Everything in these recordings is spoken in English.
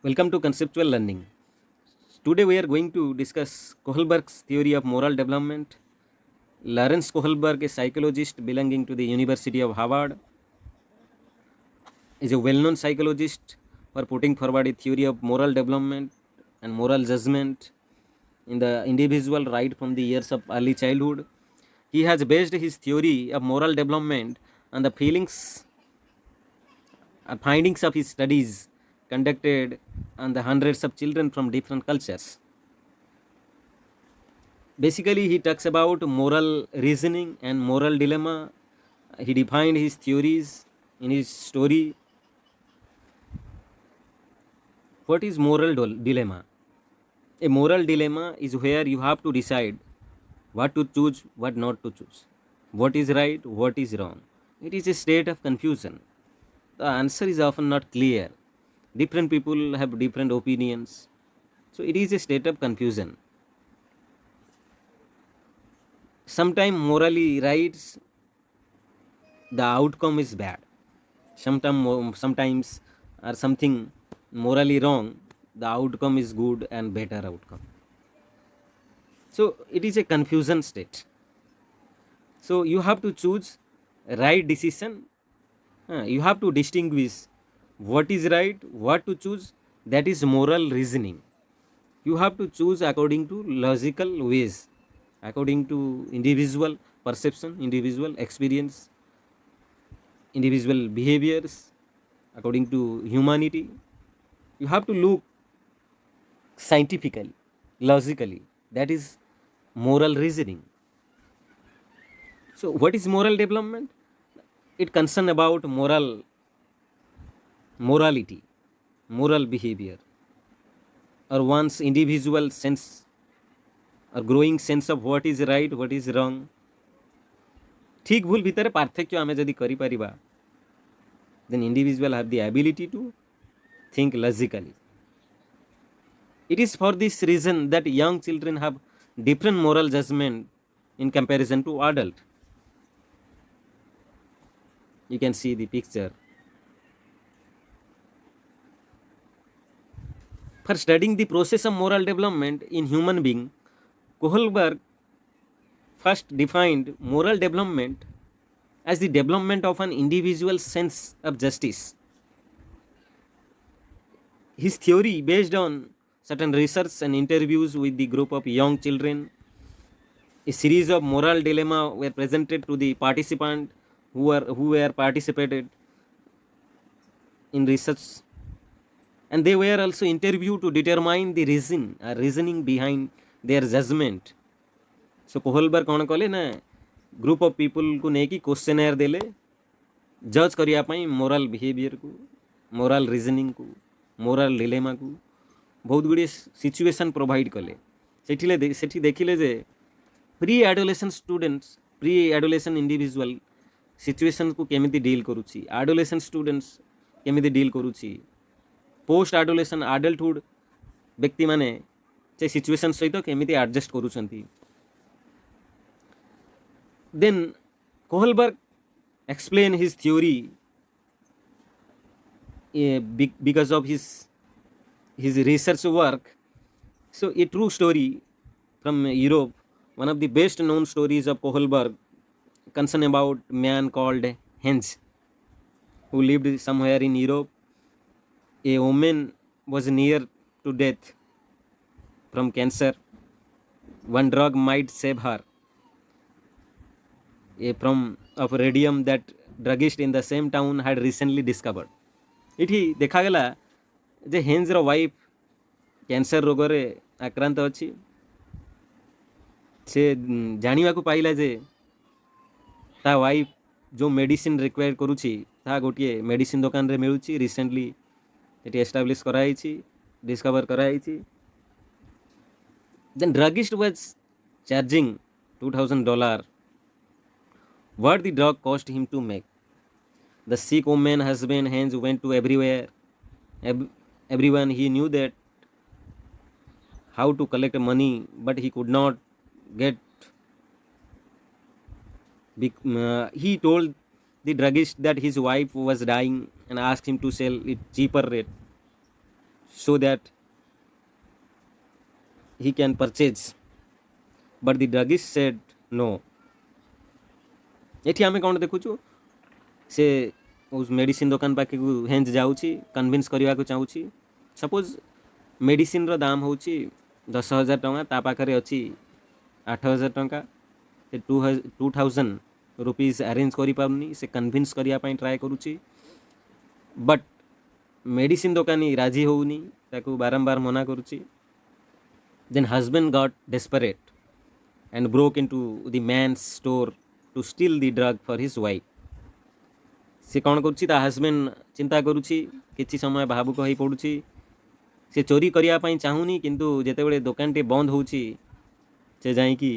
Welcome to Conceptual Learning. Today we are going to discuss Kohlberg's theory of moral development. Lawrence Kohlberg, a psychologist belonging to the University of Harvard, is a well-known psychologist for putting forward a theory of moral development and moral judgment in the individual right from the years of early childhood. He has based his theory of moral development on the findings of his studies conducted on the hundreds of children from different cultures. Basically, he talks about moral reasoning and moral dilemma. He defined his theories in his story. What is dilemma? A moral dilemma is where you have to decide what to choose, what not to choose, what is right, what is wrong. It is a state of confusion. The answer is often not clear. Different people have different opinions. So it is a state of confusion. Sometimes morally right, the outcome is bad. Sometimes or something morally wrong, the outcome is good and better outcome. So it is a confusion state. So you have to choose right decision. You have to distinguish what is right, what to choose. That is moral reasoning. You have to choose according to logical ways, according to individual perception, individual experience, individual behaviors, according to humanity. You have to look scientifically, logically. That is moral reasoning. So, what is moral development? It concerns about morality, moral behavior, or one's individual sense or growing sense of what is right, what is wrong. ठीक भूल भितर पार्थक्य आमे जदि करि परिबा, then individual have the ability to think logically. It is for this reason that young children have different moral judgment in comparison to adult. You can see the picture. For studying the process of moral development in human being, Kohlberg first defined moral development as the development of an individual's sense of justice. His theory, based on certain research and interviews with the group of young children, a series of moral dilemma were presented to the participant who were participated in research, and they were also interviewed to determine the reasoning behind their judgment. So Kohlberg कौन कले ना group of people को नेकी questionnaire देले जज करिया पई moral behaviour को, मोरल रीजनिंग को, मोरल डिलेमा को बहुत गुड़े सिचुएशन प्रोवाइड कले. सेठी देखिले जे pre adolescent students, pre adolescent individual situation को केमिति डील करूची, एडोलेसेंट स्टूडेंट्स केमिति डील करूची, पोस्ट एडोलेसेंट एडल्टहुड व्यक्ति माने से सिचुएशन सहित केमिति एडजस्ट करूछंती. Then Kohlberg explained his theory because of his research work. So a true story from Europe, one of the best known stories of Kohlberg, concern about a man called Hens, who lived somewhere in Europe. A woman was near to death from cancer. One drug might save her. A form of radium that druggist in the same town had recently discovered. इठी देखागला जे हेन्जर wife cancer रोगरे आक्रांत अच्छी. से जानिबा को पाइला जे ता वाइफ जो मेडिसिन रिक्वायर करूची ता गोटिए मेडिसिन दुकान रे मिलुची. रिसेंटली एटी एस्टाब्लिश कराइची, डिस्कवर कराइची. Then druggist was charging $2,000 what the drug cost him to make. The sick woman husband Hens went to everyone he knew that how to collect money, but he could not get. He told the druggist that his wife was dying and asked him to sell it cheaper rate. so that he can purchase, but the druggist said no. ଏଠି ଆମେ କ'ଣ ଦେଖୁଛୁ, ସେ medicine ଦୋକାନ ପାଖକୁ ହେଞ୍ଚ ଯାଉଛି, convince କରିବାକୁ ଚାହୁଁଛି। ସପୋଜ୍ ମେଡ଼ିସିନର ଦାମ ହେଉଛି 10,000 ଟଙ୍କା, ତା ପାଖରେ ଅଛି 8,000 ଟଙ୍କା, ସେ 2,000 रुपीज अरेंज କରିପାରୁନି, ସେ କନଭିନ୍ସ କରିବା ପାଇଁ ଟ୍ରାଏ କରୁଛି। ବଟ୍ ମେଡ଼ିସିନ ଦୋକାନୀ ରାଜି ହେଉନି, ତାକୁ ବାରମ୍ବାର ମନା କରୁଛି। Then husband got desperate and broke into the man's store to steal the drug for his wife. ସେ କ'ଣ କରୁଛି, ତା ହଜବେଣ୍ଡ ଚିନ୍ତା କରୁଛି, କିଛି ସମୟ ଭାବୁକ ହୋଇ ପଡ଼ୁଛି। ସେ ଚୋରି କରିବା ପାଇଁ ଚାହୁଁନି, କିନ୍ତୁ ଯେତେବେଳେ ଦୋକାନଟି ବନ୍ଦ ହେଉଛି, ସେ ଯାଇକି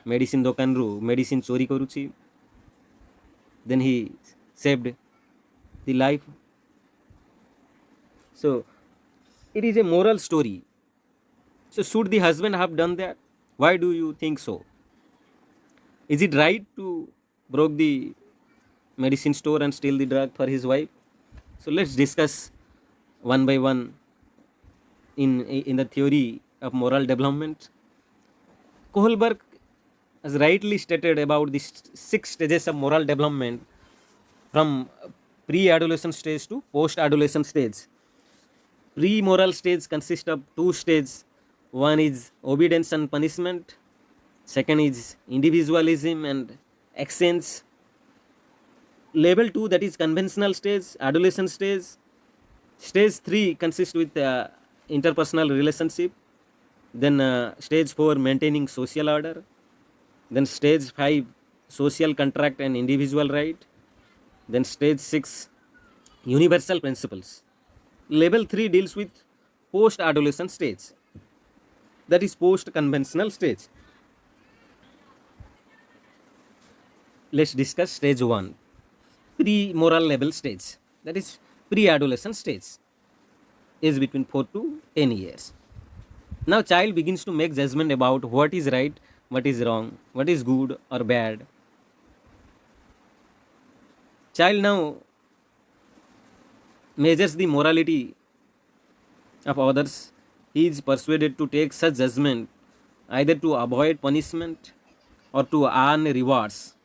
ମେଡ଼ିସିନ ଦୋକାନରୁ ମେଡ଼ିସିନ ଚୋରି କରୁଛି। Then he saved the life. So it is a moral story. So should the husband have done that? Why do you think so? Is it right to break the medicine store and steal the drug for his wife? So let's discuss one by one in the theory of moral development. Kohlberg has rightly stated about the 6 stages of moral development from pre-adolescent stage to post-adolescent stage. Pre-moral stage consists of 2 stages. One is obedience and punishment. Second is individualism and exchange. Level 2, that is conventional stage, adolescent stage. Stage 3 consists with interpersonal relationship. Then stage 4, maintaining social order. Then stage 5, social contract and individual right. Then stage 6, universal principles. Level 3 deals with post-adolescent stage, that is post-conventional stage. Let's discuss stage 1, pre-moral level stage, that is pre-adolescent stage, is between 4 to 10 years. Now child begins to make judgment about what is right, what is wrong, what is good or bad. Child now measures the morality of others. He is persuaded to take such judgment either to avoid punishment or to earn rewards.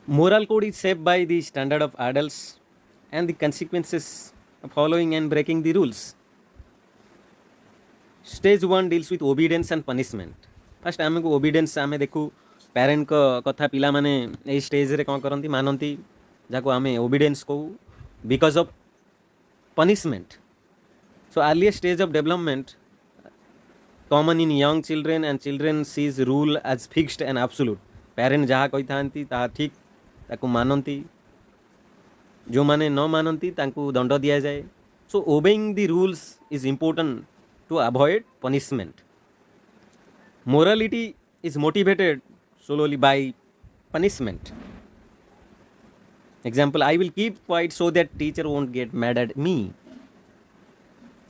Moral code is shaped by the standard of adults and the consequences of following and breaking the rules. Stage 1 deals with obedience and punishment. First आमको obedience आमे देखू, parent को कथा पिला माने a stage रे कौन करंती मानंती, जाको आमे obedience कहू, because of punishment. So earliest stage of development common in young children, and children sees rule as fixed and absolute. Parent जहाँ कही थांती ता ठीक ताको मानंती, जो माने न मानंती तांको दंड दिया जाए. So obeying the rules is important to avoid punishment. Morality is motivated solely by punishment. Example, I will keep quiet so that teacher won't get mad at me.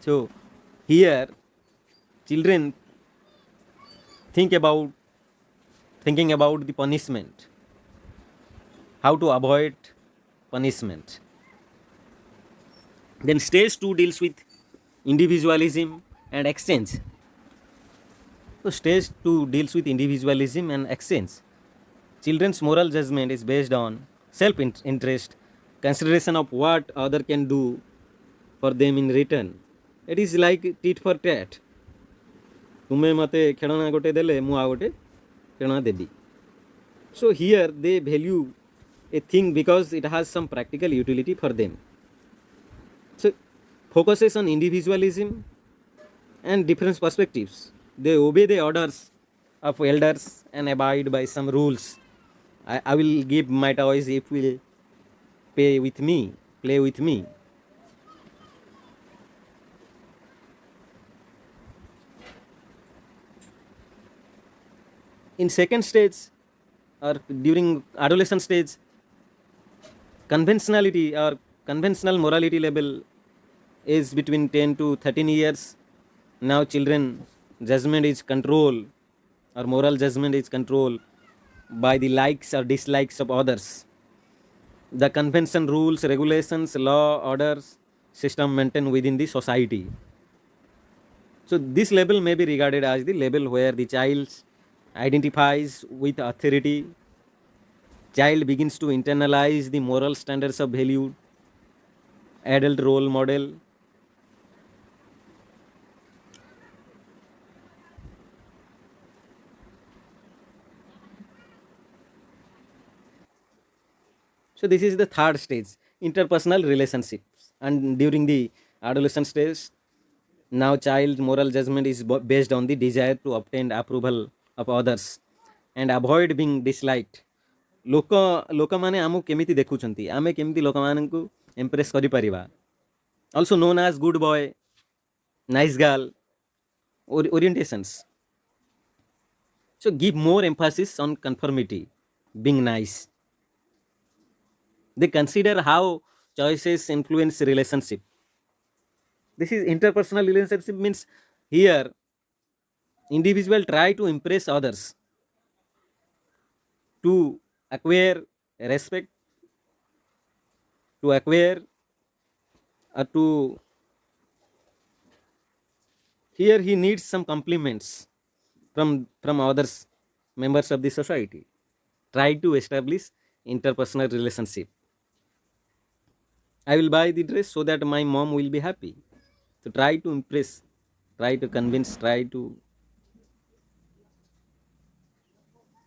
So here children thinking about the punishment, how to avoid punishment. Then stage 2 deals with individualism and exchange. So stage 2 deals with individualism and exchange. Children's moral judgment is based on self-interest, consideration of what other can do for them in return. It is like tit for tat. तुम्हें मते खेलना गोटे देले मु आ गोटे खेलना देबी. So here they value a thing because it has some practical utility for them. So focuses on individualism and different perspectives. They obey the orders of elders and abide by some rules. I will give my toys if you will play with me. In second stage or during adolescent stage, conventionality or conventional morality level is between 10 to 13 years. Now children judgment is control, or moral judgment is controlled by the likes or dislikes of others. The convention, rules, regulations, law, orders, system maintained within the society. So this label may be regarded as the label where the child identifies with authority, child begins to internalize the moral standards of value, adult role model. So this is the third stage, interpersonal relationships. And during the adolescent stage, now child moral judgment is based on the desire to obtain approval of others and avoid being disliked. ଲୋକ ଲୋକମାନେ ଆମକୁ କେମିତି ଦେଖୁଛନ୍ତି, ଆମେ କେମିତି ଲୋକମାନଙ୍କୁ impress କରିପାରିବା, also known as good boy, nice girl, or orientations. So give more emphasis on conformity, being nice. They consider how choices influence relationship. This is interpersonal relationship, means here individual try to impress others to acquire respect, to acquire to here he needs some compliments from others members of the society. Try to establish interpersonal relationship. I will buy the dress so that my mom will be happy. So try to impress, try to convince, try to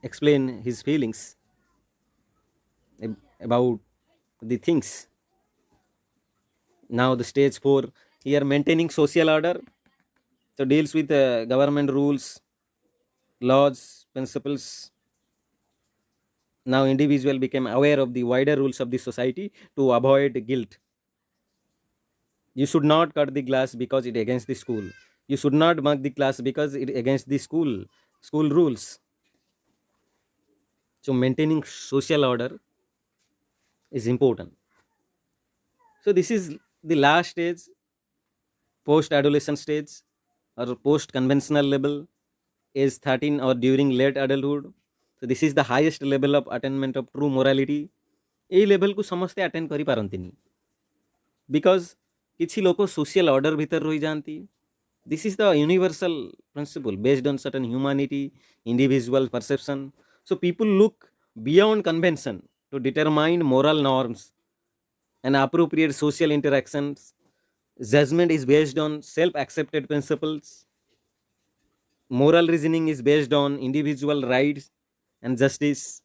explain his feelings about the things. Now the stage 4, here maintaining social order, so deals with government rules, laws, principles. Now individual became aware of the wider rules of the society to avoid guilt. You should not cut the glass because it against the school. You should not bunk the class because it against the school rules. So maintaining social order is important. So this is the last stage, post adolescent stage or post conventional level, age 13 or during late adulthood. So this is the highest level of attainment of true morality. এই ଲେଭେଲକୁ ସମସ୍ତେ attend କରିପାରନ୍ତିନି, because କିଛି ଲୋକ social order ଭିତରେ ରହିଯାଆନ୍ତି. This is the universal principle based on certain humanity, individual perception. So people look beyond convention to determine moral norms and appropriate social interactions. Judgment is based on self accepted principles. Moral reasoning is based on individual rights and justice.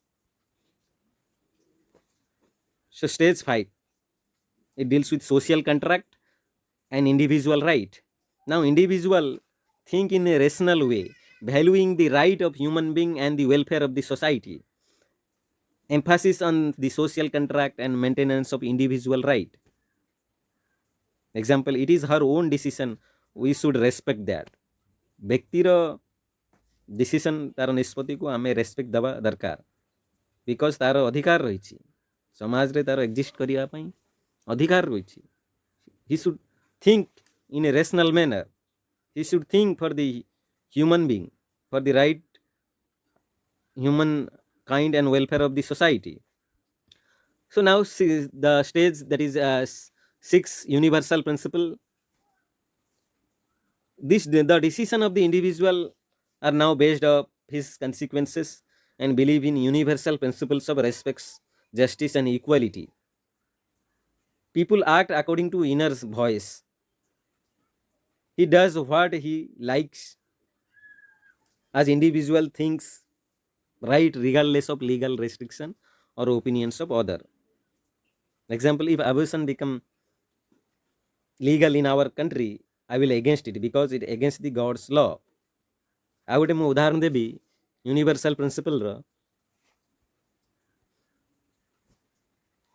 So stage 5, it deals with social contract and individual right. Now individual think in a rational way, valuing the right of human being and the welfare of the society. Emphasis on the social contract and maintenance of individual right. Example, it is her own decision, we should respect that. ବ୍ୟକ୍ତିର decision, ତାର ନିଷ୍ପତ୍ତିକୁ ଆମେ respect ଦେବା ଦରକାର, because ତାର ଅଧିକାର ରହିଛି, ସମାଜରେ ତାର ଏକ୍ଜିଷ୍ଟ କରିବା ପାଇଁ ଅଧିକାର ରହିଛି. He should think in a rational manner. He should think for the human being, for the right human kind and welfare of the society. So now the stage that is 6, universal principle. The decision of the individual are now based on his consequences and believe in universal principles of respect, justice and equality. People act according to inner voice. He does what he likes as individual thinks right, regardless of legal restriction or opinions of other. Example, if abortion become legal in our country, I will against it because it against the God's law. ଆଉ ଗୋଟେ ମୁଁ ଉଦାହରଣ ଦେବି universal ପ୍ରିନ୍ସିପଲର.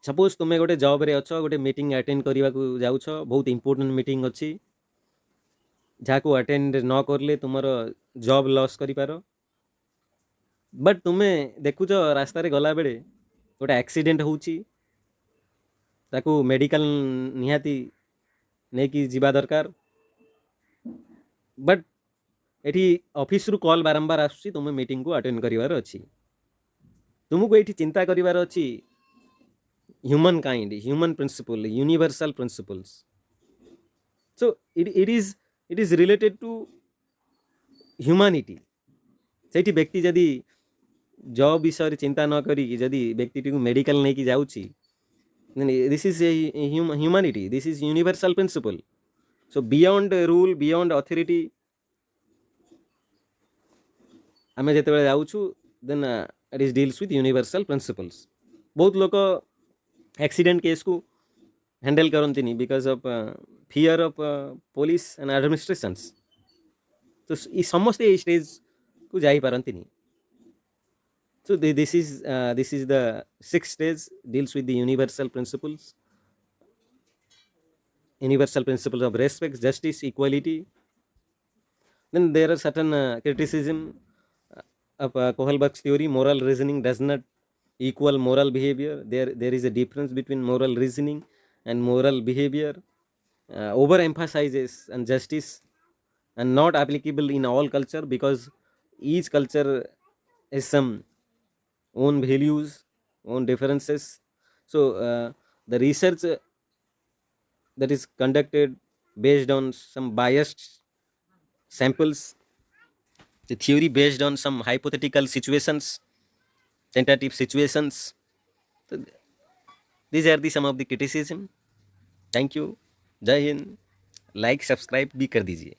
Suppose ତୁମେ ଗୋଟେ ଜବ୍ରେ ଅଛ, ଗୋଟେ meeting attend କରିବାକୁ ଯାଉଛ, ବହୁତ ଇମ୍ପୋର୍ଟାଣ୍ଟ ମିଟିଂ ଅଛି, ଯାହାକୁ ଆଟେଣ୍ଡ ନ କରିଲେ ତୁମର ଜବ୍ ଲସ୍ କରିପାର. ବଟ୍ ତୁମେ ଦେଖୁଛ ରାସ୍ତାରେ ଗଲାବେଳେ ଗୋଟେ ଆକ୍ସିଡେଣ୍ଟ ହେଉଛି, ତାକୁ ମେଡ଼ିକାଲ ନିହାତି ନେଇକି ଯିବା ଦରକାର. ବଟ୍ ଏଠି ଅଫିସରୁ କଲ୍ ବାରମ୍ବାର ଆସୁଛି, ତୁମେ ମିଟିଂକୁ ଆଟେଣ୍ଡ କରିବାର ଅଛି. ତୁମକୁ ଏଇଠି ଚିନ୍ତା କରିବାର ଅଛି human kind, human principle, universal principles. So it is it is related to humanity. ସେଇଠି ବ୍ୟକ୍ତି ଯଦି ଜବ୍ ବିଷୟରେ ଚିନ୍ତା ନ କରିକି ଯଦି ବ୍ୟକ୍ତିଟିକୁ ମେଡ଼ିକାଲ ନେଇକି ଯାଉଛି, this is a humanity, this is universal principle. So beyond rule, beyond authority ଆମେ ଯେତେବେଳେ ଯାଉଛୁ, then it is deals with universal principles. ବହୁତ ଲୋକ accident କେସ୍କୁ ହ୍ୟାଣ୍ଡେଲ୍ କରନ୍ତିନି because of fear of police and administrations. ତ ସମସ୍ତେ ଏଇ ଷ୍ଟେଜ୍କୁ ଯାଇପାରନ୍ତିନି. So this is the sixth stage, deals with the universal principles of respect, justice, equality. Then there are certain criticism of Kohlberg's theory. Moral reasoning does not equal moral behavior. There is a difference between moral reasoning and moral behavior. Overemphasizes on justice and not applicable in all culture, because each culture has some own values, own differences. So the research that is conducted based on some biased samples, the theory based on some hypothetical situations, tentative situations. So these are the some of the criticism. Thank you. Jai Hind. Like subscribe भी कर दीजिए.